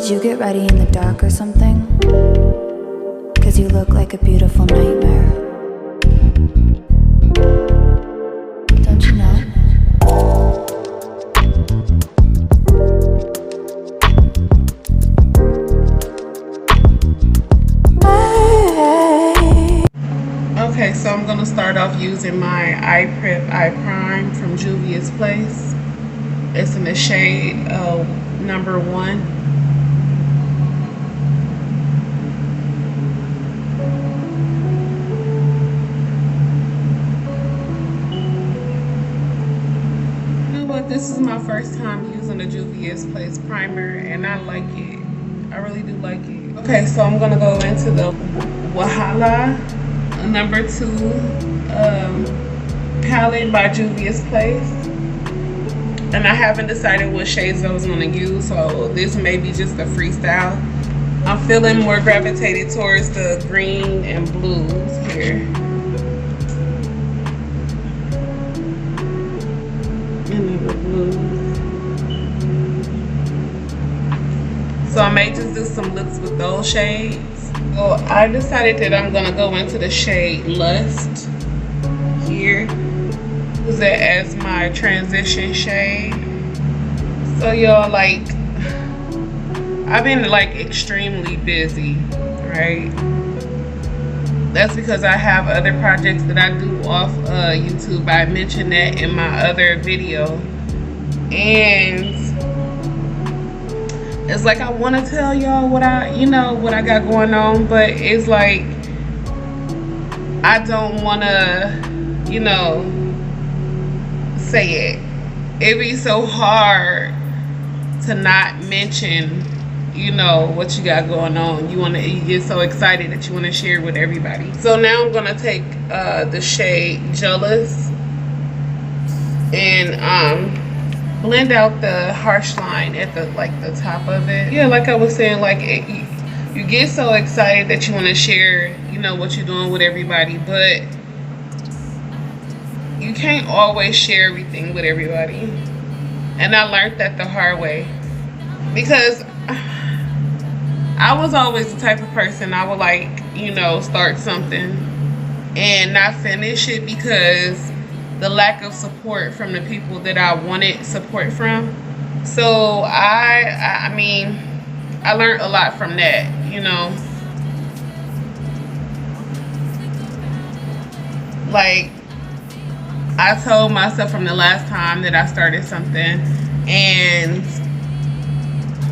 Did you get ready in the dark or something? 'Cause you look like a beautiful nightmare. Don't you know? Okay, so I'm gonna start off using my eye prime from Julius Place. It's in the shade number 1. You know what? This is my first time using a Julius Place primer, and I like it. I really do like it. Okay, so I'm gonna go into the Wahala number 2 palette by Julius Place, and I haven't decided what shades I was going to use, so this may be just a freestyle. I'm feeling more gravitated towards the green and blues here, and then the blues. So I may just do some looks with those shades. So I decided that I'm gonna go into the shade Lust here. Use it as my transition shade. So y'all, like, I've been like extremely busy, right? That's because I have other projects that I do off YouTube. I mentioned that in my other video, and it's like I want to tell y'all what I got going on, but it's like I don't want to, say it. It'd be so hard to not mention, what you got going on. You get so excited that you want to share with everybody. So now I'm gonna take the shade Jealous and blend out the harsh line at the top of it. Yeah, like I was saying, like you get so excited that you want to share, what you're doing with everybody, but you can't always share everything with everybody. And I learned that the hard way, because I was always the type of person I would start something and not finish it because the lack of support from the people that I wanted support from. So I mean, I learned a lot from that, Like, I told myself from the last time that I started something and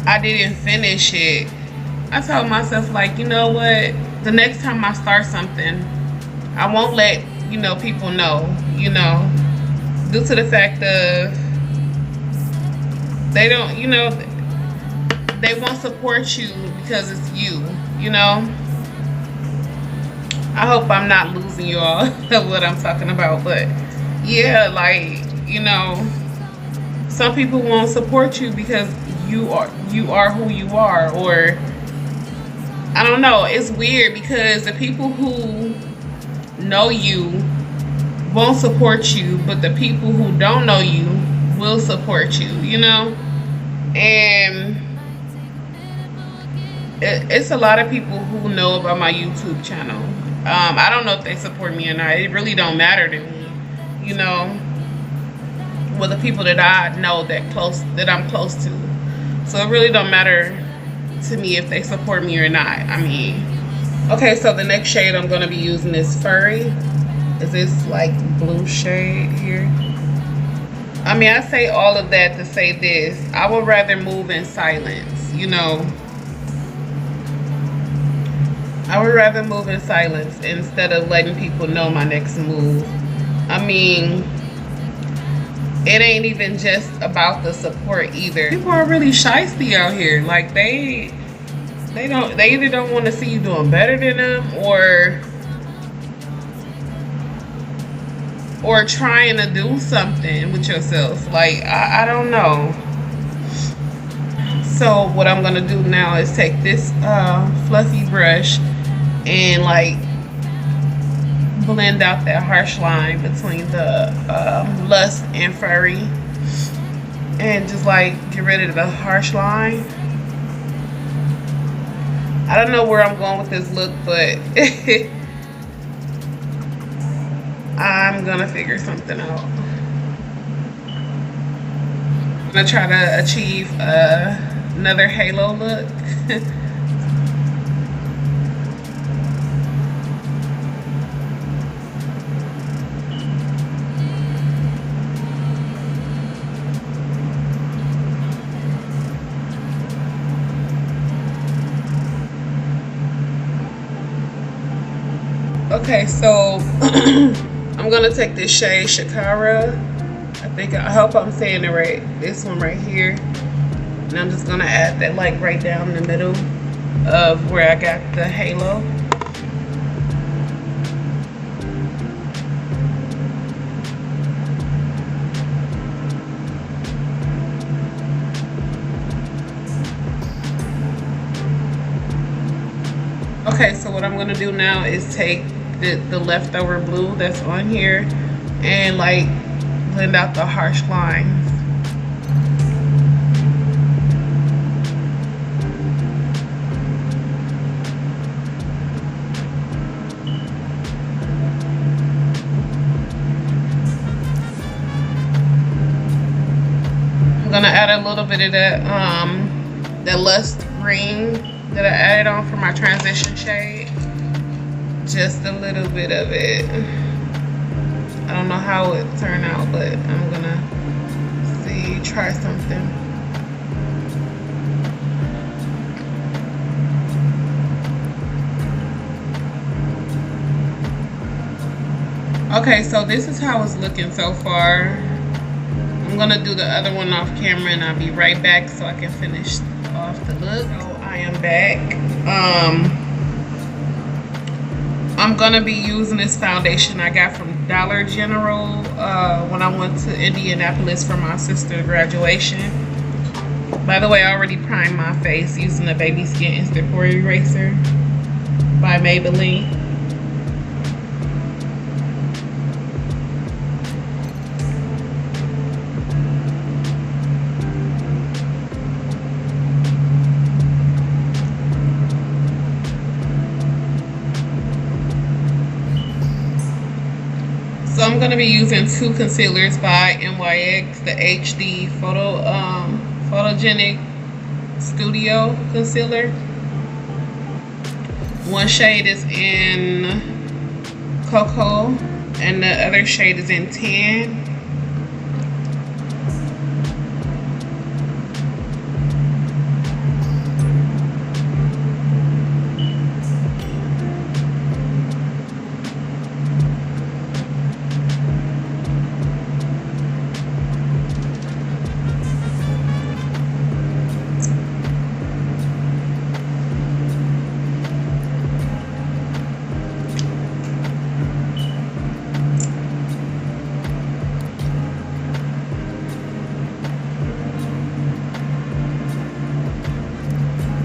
I didn't finish it, I told myself, like, you know what? The next time I start something, I won't let people know, due to the fact of they don't, they won't support you because it's you, I hope I'm not losing you all what I'm talking about, but yeah, like, some people won't support you because you are who you are, or I don't know. It's weird because the people who know you won't support you, but the people who don't know you will support you, and it's a lot of people who know about my YouTube channel. I don't know if they support me or not. It really don't matter to me, with the people that I know that I'm close to. So it really don't matter to me if they support me or not. I mean, okay, so the next shade I'm going to be using is Furry. Is this like blue shade here? I mean, I say all of that to say this. I would rather move in silence, I would rather move in silence instead of letting people know my next move. I mean, it ain't even just about the support either. People are really shysty out here. Like, they either don't want to see you doing better than them, or trying to do something with yourself. Like, I don't know. So what I'm gonna do now is take this fluffy brush and like blend out that harsh line between the Lust and Furry, and just like get rid of the harsh line I don't know where I'm going with this look, but I'm gonna figure something out. I'm gonna try to achieve another halo look. Okay, so I'm gonna take this shade Shakara. I hope I'm saying it right. This one right here. And I'm just gonna add that like right down the middle of where I got the halo. Okay, so what I'm gonna do now is take the leftover blue that's on here and like blend out the harsh lines. I'm gonna add a little bit of that Lust green that I added on for my transition shade. Just a little bit of it. I don't know how it turned out, but I'm gonna try something. Okay, so this is how it's looking so far. I'm gonna do the other one off camera and I'll be right back so I can finish off the look. So I am back. I'm gonna be using this foundation I got from Dollar General when I went to Indianapolis for my sister's graduation. By the way, I already primed my face using the Baby Skin Instant Pore Eraser by Maybelline. So I'm going to be using two concealers by NYX, the HD Photogenic Studio Concealer. One shade is in Cocoa and the other shade is in Tan.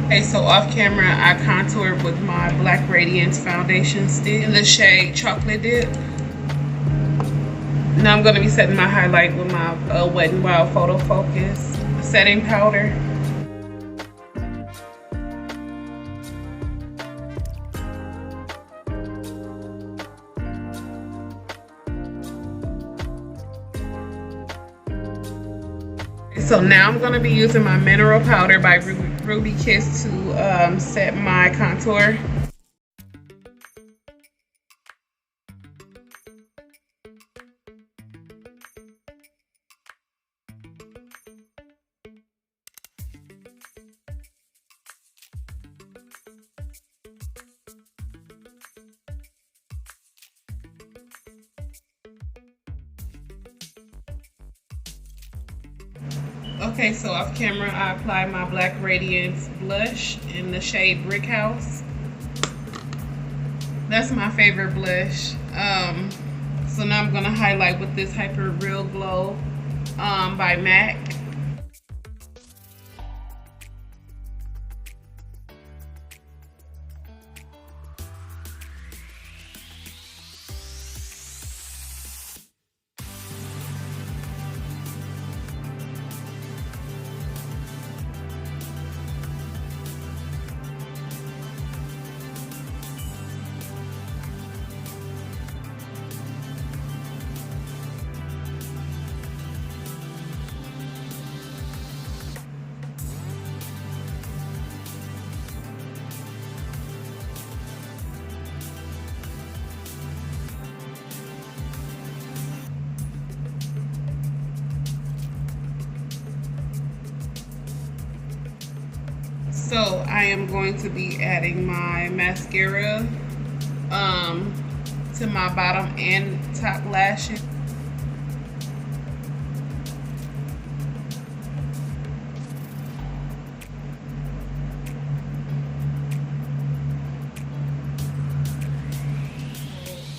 Okay, so off camera, I contoured with my Black Radiance foundation stick in the shade Chocolate Dip. Now I'm going to be setting my highlight with my Wet n Wild Photo Focus setting powder. So now I'm going to be using my mineral powder by Ruby Kiss to set my contour. Okay, so off camera, I applied my Black Radiance blush in the shade Brick House. That's my favorite blush. So now I'm gonna highlight with this Hyper Real Glow by MAC. So I am going to be adding my mascara to my bottom and top lashes.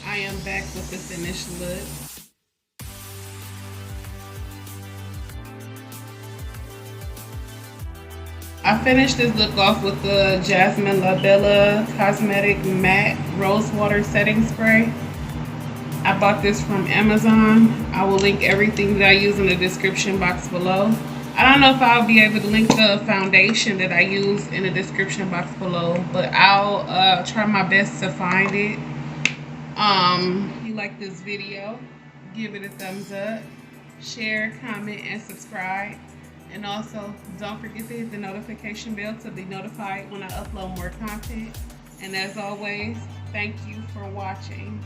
I am back with the finished look. I finished this look off with the Jasmine La Bella Cosmetic Matte Rose Water Setting Spray. I bought this from Amazon. I will link everything that I use in the description box below. I don't know if I'll be able to link the foundation that I use in the description box below, but I'll try my best to find it. If you like this video, give it a thumbs up, share, comment, and subscribe. And also, don't forget to hit the notification bell to be notified when I upload more content. And as always, thank you for watching.